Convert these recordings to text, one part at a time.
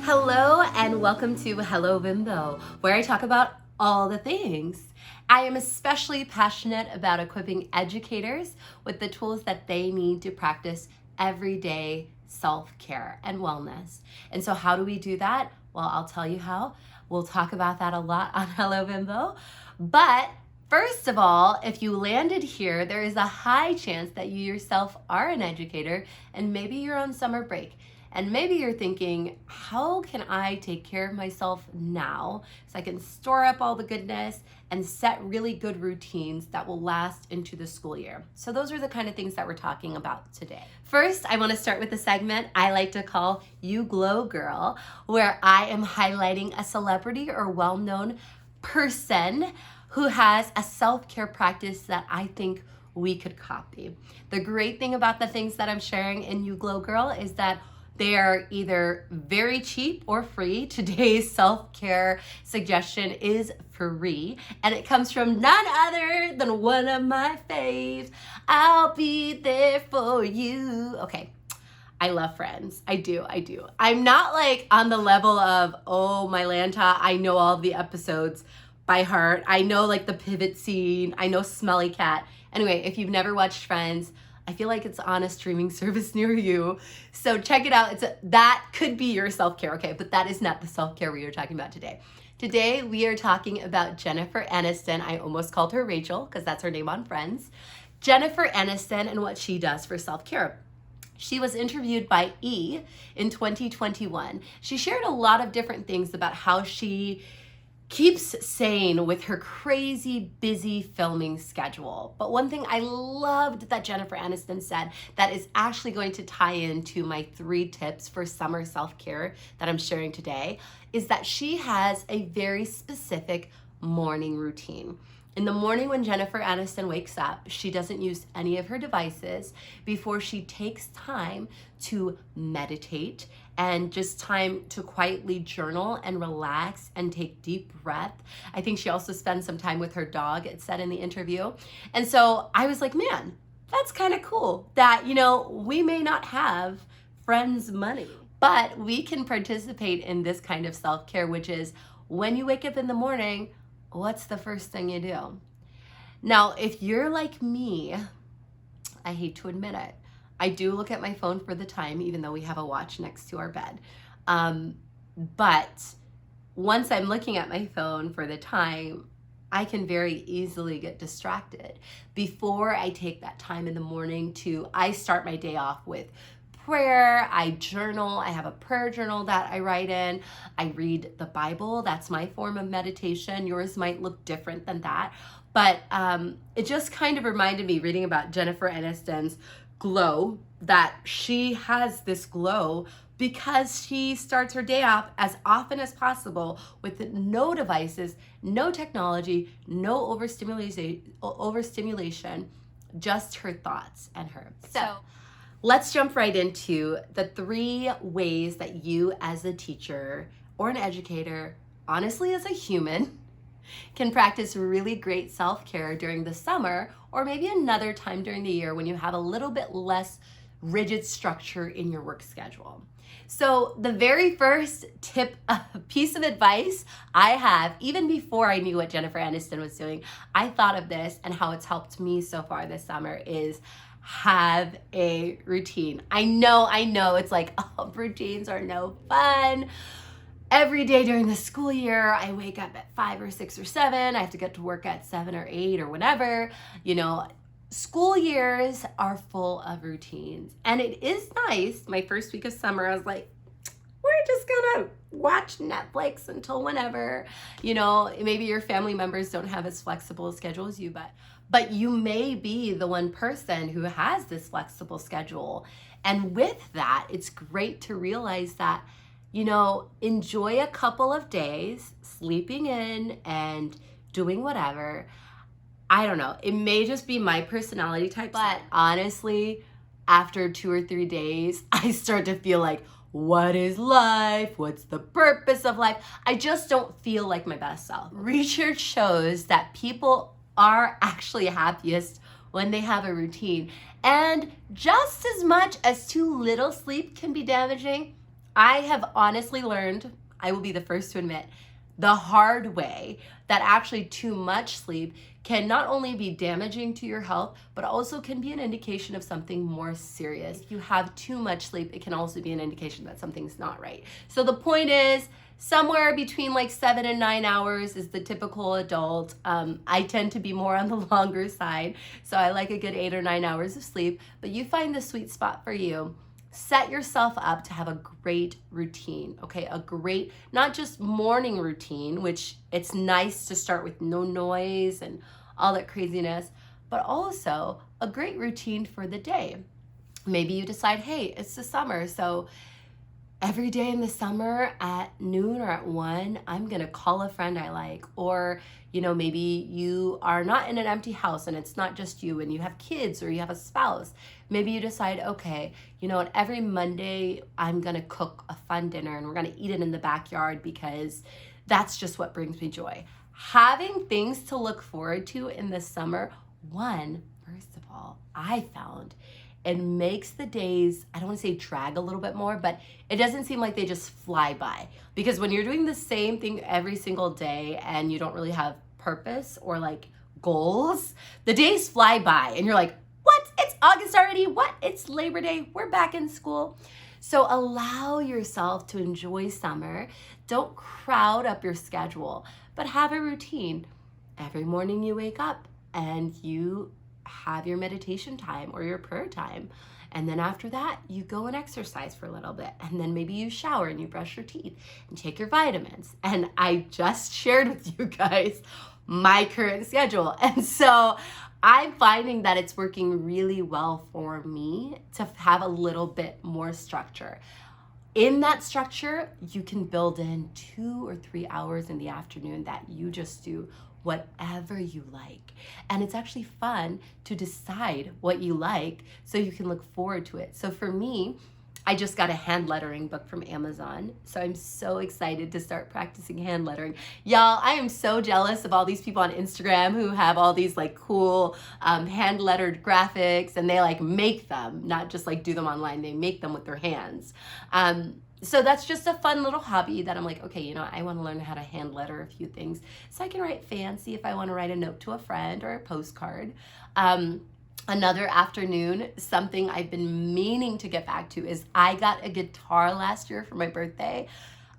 Hello and welcome to Hello Vimbo, where I talk about all the things. I am especially passionate about equipping educators with the tools that they need to practice everyday self-care and wellness. And so how do we do that? Well, I'll tell you how. We'll talk about that a lot on Hello Vimbo. But first of all, if you landed here, there is a high chance that you yourself are an educator and maybe you're on summer break. And maybe you're thinking, how can I take care of myself now so I can store up all the goodness and set really good routines that will last into the school year? So those are the kind of things that we're talking about today. First, I want to start with a segment I like to call You Glow Girl, where I am highlighting a celebrity or well-known person who has a self-care practice that I think we could copy. The great thing about the things that I'm sharing in You Glow Girl is that they are either very cheap or free. Today's self-care suggestion is free, and it comes from none other than one of my faves. I'll be there for you. Okay, I love Friends. I do. I'm not like on the level of, oh, my Lanta, I know all the episodes by heart. I know like the pivot scene. I know Smelly Cat. Anyway, if you've never watched Friends, I feel like it's on a streaming service near you. So check it out. That could be your self-care, okay? But that is not the self-care we are talking about today. Today, we are talking about Jennifer Aniston. I almost called her Rachel because that's her name on Friends. Jennifer Aniston and what she does for self-care. She was interviewed by E! in 2021. She shared a lot of different things about how she keeps sane with her crazy busy filming schedule. But one thing I loved that Jennifer Aniston said that is actually going to tie into my 3 tips for summer self-care that I'm sharing today is that she has a very specific morning routine. In the morning when Jennifer Aniston wakes up, she doesn't use any of her devices before she takes time to meditate and just time to quietly journal and relax and take deep breath. I think she also spends some time with her dog, it said in the interview. And so I was like, man, that's kind of cool that, we may not have Friends money, but we can participate in this kind of self-care, which is when you wake up in the morning, what's the first thing you do? Now, if you're like me, I hate to admit it, I do look at my phone for the time, even though we have a watch next to our bed. But once I'm looking at my phone for the time, I can very easily get distracted. Before I take that time in the morning I start my day off with prayer, I journal, I have a prayer journal that I write in, I read the Bible, that's my form of meditation. Yours might look different than that, but it just kind of reminded me reading about Jennifer Aniston's glow, that she has this glow because she starts her day off as often as possible with no devices, no technology, no overstimulation, just her thoughts and her. So let's jump right into the 3 ways that you as a teacher or an educator, honestly as a human, can practice really great self-care during the summer or maybe another time during the year when you have a little bit less rigid structure in your work schedule. So the very first piece of advice I have, even before I knew what Jennifer Aniston was doing, I thought of this and how it's helped me so far this summer is have a routine. I know, it's like, oh, routines are no fun. Every day during the school year, I wake up at 5 or 6 or 7. I have to get to work at 7 or 8 or whenever. School years are full of routines. And it is nice. My first week of summer, I was like, we're just gonna watch Netflix until whenever. Maybe your family members don't have as flexible a schedule as you, but you may be the one person who has this flexible schedule. And with that, it's great to realize that, enjoy a couple of days sleeping in and doing whatever. I don't know. It may just be my personality type, but honestly, after 2 or 3 days, I start to feel like, what is life? What's the purpose of life? I just don't feel like my best self. Research shows that people are actually happiest when they have a routine. And just as much as too little sleep can be damaging, I have honestly learned, I will be the first to admit, the hard way that actually too much sleep can not only be damaging to your health, but also can be an indication of something more serious. If you have too much sleep, it can also be an indication that something's not right. So the point is, somewhere between like 7 and 9 hours is the typical adult. I tend to be more on the longer side, so I like a good 8 or 9 hours of sleep, but you find the sweet spot for you. Set yourself up to have a great routine, okay? A great, not just morning routine, which it's nice to start with no noise and all that craziness, but also a great routine for the day. Maybe you decide, hey, it's the summer, so every day in the summer at noon or at 1, I'm gonna call a friend I like. Or, maybe you are not in an empty house and it's not just you and you have kids or you have a spouse. Maybe you decide, okay, every Monday I'm gonna cook a fun dinner and we're gonna eat it in the backyard because that's just what brings me joy. Having things to look forward to in the summer, first of all, I found it makes the days, I don't want to say drag a little bit more, but it doesn't seem like they just fly by. Because when you're doing the same thing every single day and you don't really have purpose or like goals, the days fly by and you're like, what? It's August already? What? It's Labor Day. We're back in school. So allow yourself to enjoy summer. Don't crowd up your schedule, but have a routine. Every morning you wake up and you have your meditation time or your prayer time. And then after that, you go and exercise for a little bit. And then maybe you shower and you brush your teeth and take your vitamins. And I just shared with you guys my current schedule. And so I'm finding that it's working really well for me to have a little bit more structure. In that structure, you can build in 2 or 3 hours in the afternoon that you just do whatever you like. And it's actually fun to decide what you like so you can look forward to it. So for me, I just got a hand lettering book from Amazon. So I'm so excited to start practicing hand lettering. Y'all, I am so jealous of all these people on Instagram who have all these like cool hand lettered graphics, and they like make them, not just like do them online, they make them with their hands. So that's just a fun little hobby that I'm like, okay, I want to learn how to hand letter a few things so I can write fancy if I want to write a note to a friend or a postcard. Another afternoon, something I've been meaning to get back to is I got a guitar last year for my birthday.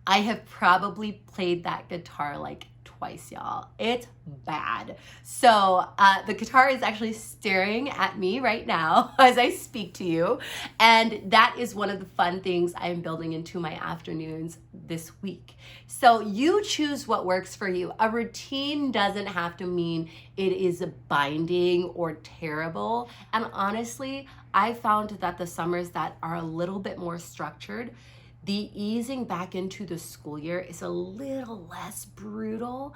I have probably played that guitar like twice, y'all. It's bad. So the guitar is actually staring at me right now as I speak to you. And that is one of the fun things I'm building into my afternoons this week. So you choose what works for you. A routine doesn't have to mean it is binding or terrible. And honestly, I found that the summers that are a little bit more structured, the easing back into the school year is a little less brutal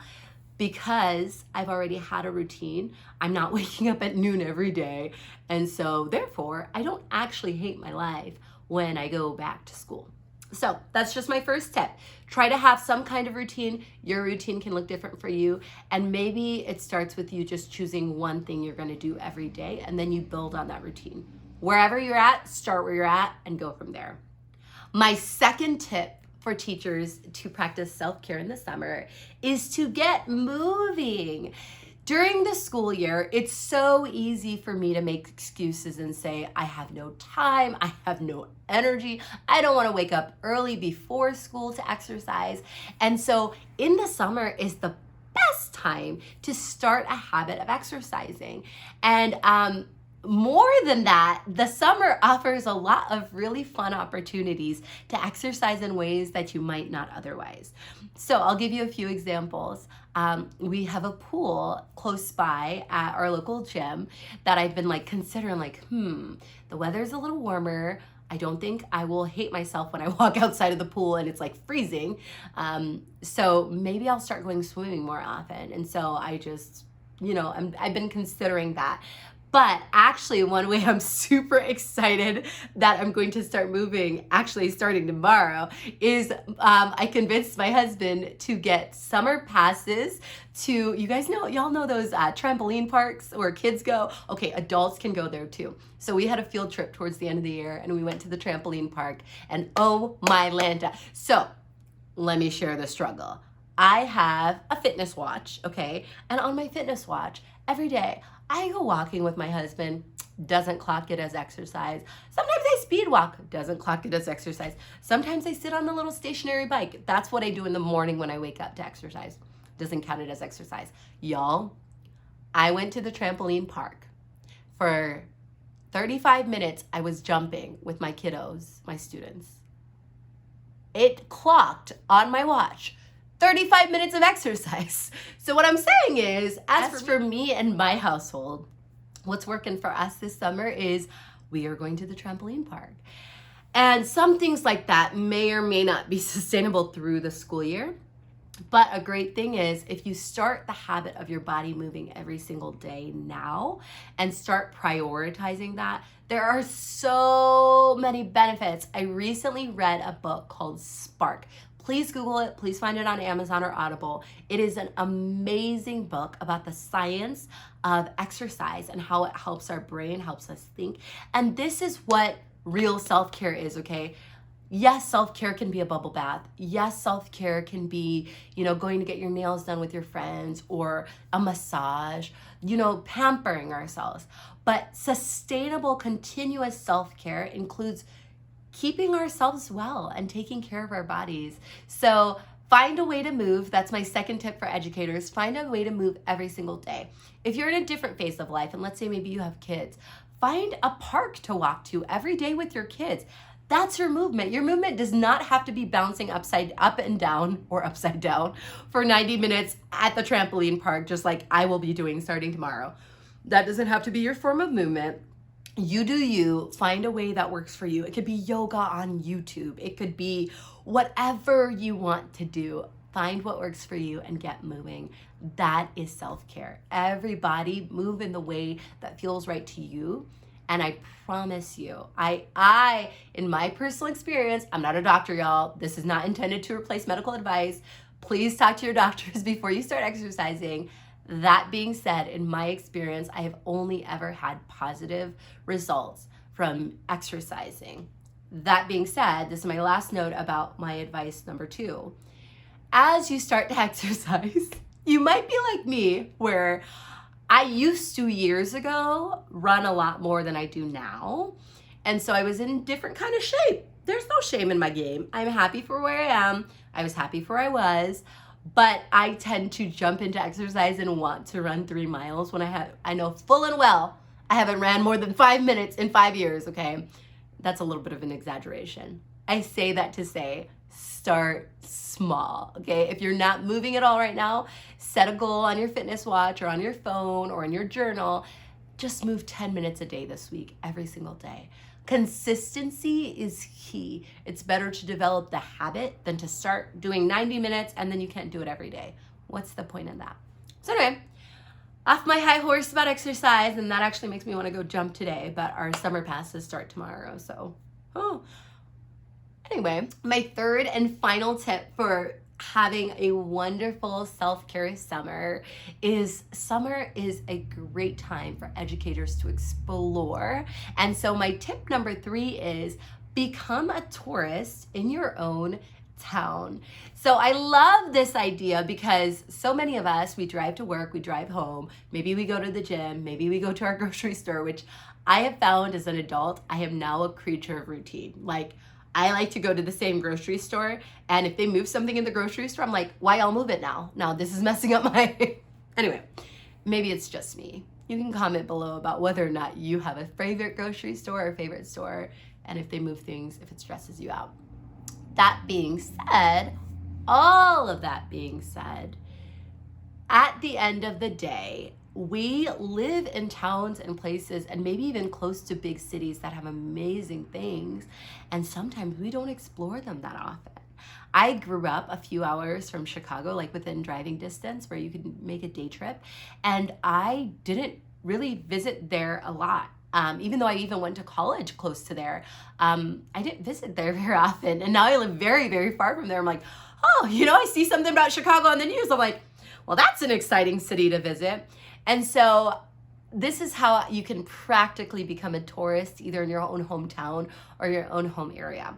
because I've already had a routine. I'm not waking up at noon every day. And so therefore, I don't actually hate my life when I go back to school. So that's just my first tip. Try to have some kind of routine. Your routine can look different for you. And maybe it starts with you just choosing one thing you're gonna do every day, and then you build on that routine. Wherever you're at, start where you're at and go from there. My second tip for teachers to practice self-care in the summer is to get moving. During the school year, it's so easy for me to make excuses and say, I have no time, I have no energy, I don't want to wake up early before school to exercise. And so in the summer is the best time to start a habit of exercising. And more than that, the summer offers a lot of really fun opportunities to exercise in ways that you might not otherwise. So I'll give you a few examples. We have a pool close by at our local gym that I've been considering the weather's a little warmer. I don't think I will hate myself when I walk outside of the pool and it's freezing. So maybe I'll start going swimming more often. And so I just, I've been considering that. But actually, one way I'm super excited that I'm going to start moving, actually starting tomorrow, is I convinced my husband to get summer passes to, you guys know, y'all know those trampoline parks where kids go? Okay, adults can go there too. So we had a field trip towards the end of the year and we went to the trampoline park, and oh my Lanta. So let me share the struggle. I have a fitness watch, okay? And on my fitness watch, every day, I go walking with my husband, doesn't clock it as exercise. Sometimes I speed walk, doesn't clock it as exercise. Sometimes I sit on the little stationary bike. That's what I do in the morning when I wake up to exercise. Doesn't count it as exercise. Y'all, I went to the trampoline park. For 35 minutes, I was jumping with my kiddos, my students. It clocked on my watch 35 minutes of exercise. So what I'm saying is, as for me and my household, what's working for us this summer is we are going to the trampoline park. And some things like that may or may not be sustainable through the school year. But a great thing is if you start the habit of your body moving every single day now and start prioritizing that, there are so many benefits. I recently read a book called Spark. Please Google it. Please find it on Amazon or Audible. It is an amazing book about the science of exercise and how it helps our brain, helps us think. And this is what real self-care is, okay? Yes, self-care can be a bubble bath. Yes, self-care can be, going to get your nails done with your friends or a massage, pampering ourselves. But sustainable, continuous self-care includes keeping ourselves well and taking care of our bodies. So find a way to move. That's my second tip for educators. Find a way to move every single day. If you're in a different phase of life, and let's say maybe you have kids, find a park to walk to every day with your kids. That's your movement. Your movement does not have to be bouncing up and down or upside down for 90 minutes at the trampoline park, just like I will be doing starting tomorrow. That doesn't have to be your form of movement. You do you. Find a way that works for you. It could be yoga on YouTube. It could be whatever you want to do. Find what works for you and get moving. That is self-care. Everybody move in the way that feels right to you. And I promise you, I, in my personal experience, I'm not a doctor, y'all. This is not intended to replace medical advice. Please talk to your doctors before you start exercising. That being said, in my experience, I have only ever had positive results from exercising. That being said, this is my last note about my advice number 2. As you start to exercise, you might be like me, where I used to years ago run a lot more than I do now. And so I was in different kind of shape. There's no shame in my game. I'm happy for where I am. I was happy for where I was. But I tend to jump into exercise and want to run 3 miles when I know full and well I haven't ran more than 5 minutes in 5 years, okay? That's a little bit of an exaggeration. I say that to say, start small, okay? If you're not moving at all right now, set a goal on your fitness watch or on your phone or in your journal. Just move 10 minutes a day this week, every single day. Consistency is key. It's better to develop the habit than to start doing 90 minutes and then you can't do it every day. What's the point in that? So anyway, off my high horse about exercise, and that actually makes me want to go jump today, but our summer passes start tomorrow, so, Anyway, my third and final tip for having a wonderful self-care summer is a great time for educators to explore. And so my tip number 3 is become a tourist in your own town. So I love this idea because so many of us, we drive to work, we drive home, maybe we go to the gym, maybe we go to our grocery store, which I have found as an adult, I am now a creature of routine. Like, I like to go to the same grocery store, and if they move something in the grocery store, I'm like, why I'll move it now? Now this is messing up my... Anyway, maybe it's just me. You can comment below about whether or not you have a favorite grocery store or favorite store, and if they move things, if it stresses you out. That being said, all of that being said, at the end of the day, we live in towns and places and maybe even close to big cities that have amazing things, and sometimes we don't explore them that often. I grew up a few hours from Chicago, like within driving distance where you could make a day trip, and I didn't really visit there a lot. Even though I even went to college close to there, I didn't visit there very often. And now I live very, very far from there. I'm like, oh, I see something about Chicago on the news. I'm like, well, that's an exciting city to visit. And so this is how you can practically become a tourist, either in your own hometown or your own home area.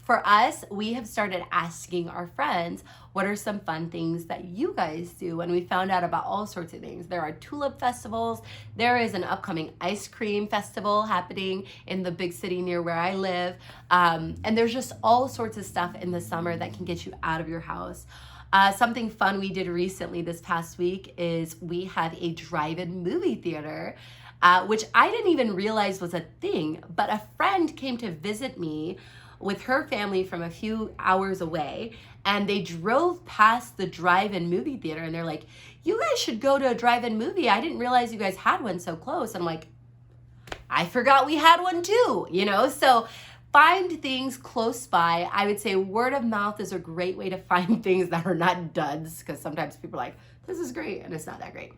For us, we have started asking our friends, what are some fun things that you guys do? And we found out about all sorts of things. There are tulip festivals. There is an upcoming ice cream festival happening in the big city near where I live. And there's just all sorts of stuff in the summer that can get you out of your house. Something fun we did recently this past week is we have a drive-in movie theater, which I didn't even realize was a thing, but a friend came to visit me with her family from a few hours away, and they drove past the drive-in movie theater, and they're like, you guys should go to a drive-in movie. I didn't realize you guys had one so close. And I'm like, I forgot we had one too, So find things close by. I would say word of mouth is a great way to find things that are not duds, because sometimes people are like, this is great, and it's not that great.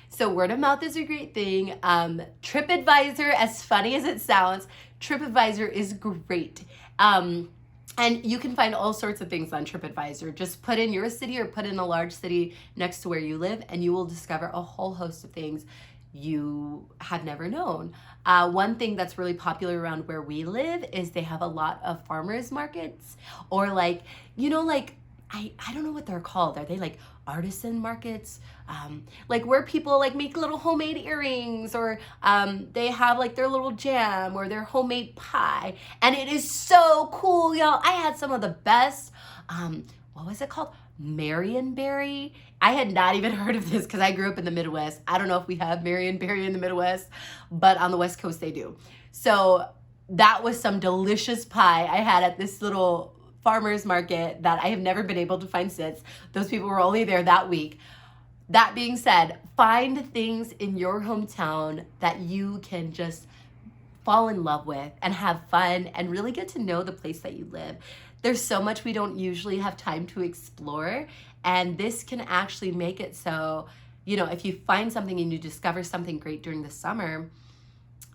So word of mouth is a great thing. TripAdvisor, as funny as it sounds, TripAdvisor is great. And you can find all sorts of things on TripAdvisor. Just put in your city or put in a large city next to where you live, and you will discover a whole host of things you have never known. One thing that's really popular around where we live is they have a lot of farmers markets, or I don't know what they're called. Are they like artisan markets? Where people make little homemade earrings, or they have their little jam or their homemade pie. And it is so cool, y'all. I had some of the best, what was it called? Marionberry. I had not even heard of this because I grew up in the Midwest. I don't know if we have Marionberry in the Midwest, but on the West Coast they do. So that was some delicious pie I had at this little farmer's market that I have never been able to find since. Those people were only there that week. That being said, find things in your hometown that you can just fall in love with and have fun and really get to know the place that you live. There's so much we don't usually have time to explore, and this can actually make it so, if you find something and you discover something great during the summer,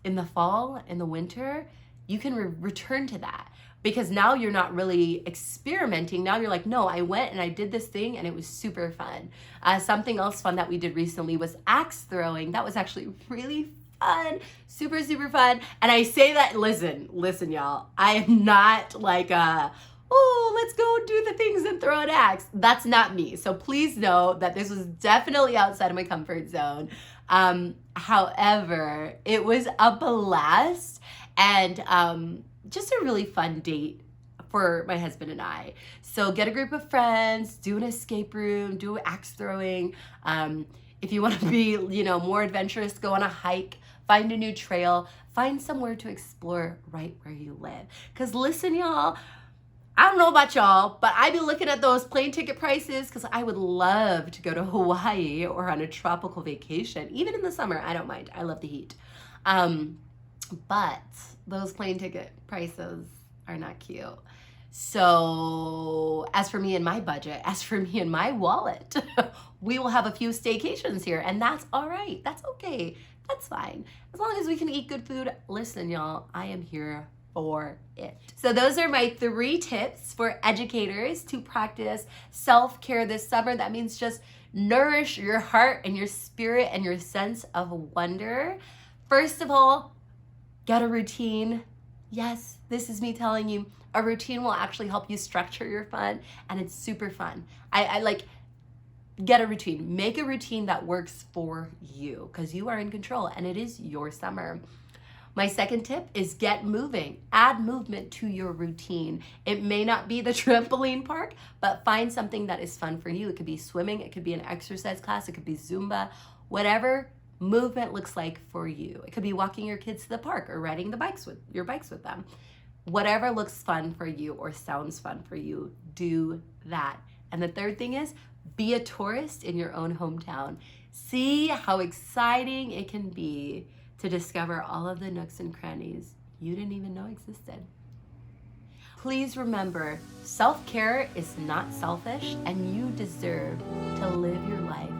in the fall, in the winter, you can return to that. Because now you're not really experimenting. Now you're like, no, I went and I did this thing and it was super fun. Something else fun that we did recently was axe throwing. That was actually really fun, super, super fun. And I say that, listen, y'all, I am not let's go do the things and throw an axe. That's not me. So please know that this was definitely outside of my comfort zone. However, it was a blast, and just a really fun date for my husband and I. So get a group of friends, do an escape room, do axe throwing. If you want to be, more adventurous, go on a hike, find a new trail, find somewhere to explore right where you live. Because listen, y'all, I don't know about y'all, but I be looking at those plane ticket prices because I would love to go to Hawaii or on a tropical vacation. Even in the summer, I don't mind. I love the heat. But those plane ticket prices are not cute. So as for me and my budget, as for me and my wallet, we will have a few staycations here, and that's all right. That's okay. That's fine. As long as we can eat good food. Listen, y'all, I am here for it. So those are my 3 tips for educators to practice self-care this summer. That means just nourish your heart and your spirit and your sense of wonder. First of all, get a routine. Yes, this is me telling you, a routine will actually help you structure your fun, and it's super fun. I get a routine. Make a routine that works for you, because you are in control and it is your summer. My second tip is get moving. Add movement to your routine. It may not be the trampoline park, but find something that is fun for you. It could be swimming, it could be an exercise class, it could be Zumba, whatever movement looks like for you. It could be walking your kids to the park or riding your bikes with them. Whatever looks fun for you or sounds fun for you, do that. And the third thing is be a tourist in your own hometown. See how exciting it can be to discover all of the nooks and crannies you didn't even know existed. Please remember, self-care is not selfish, and you deserve to live your life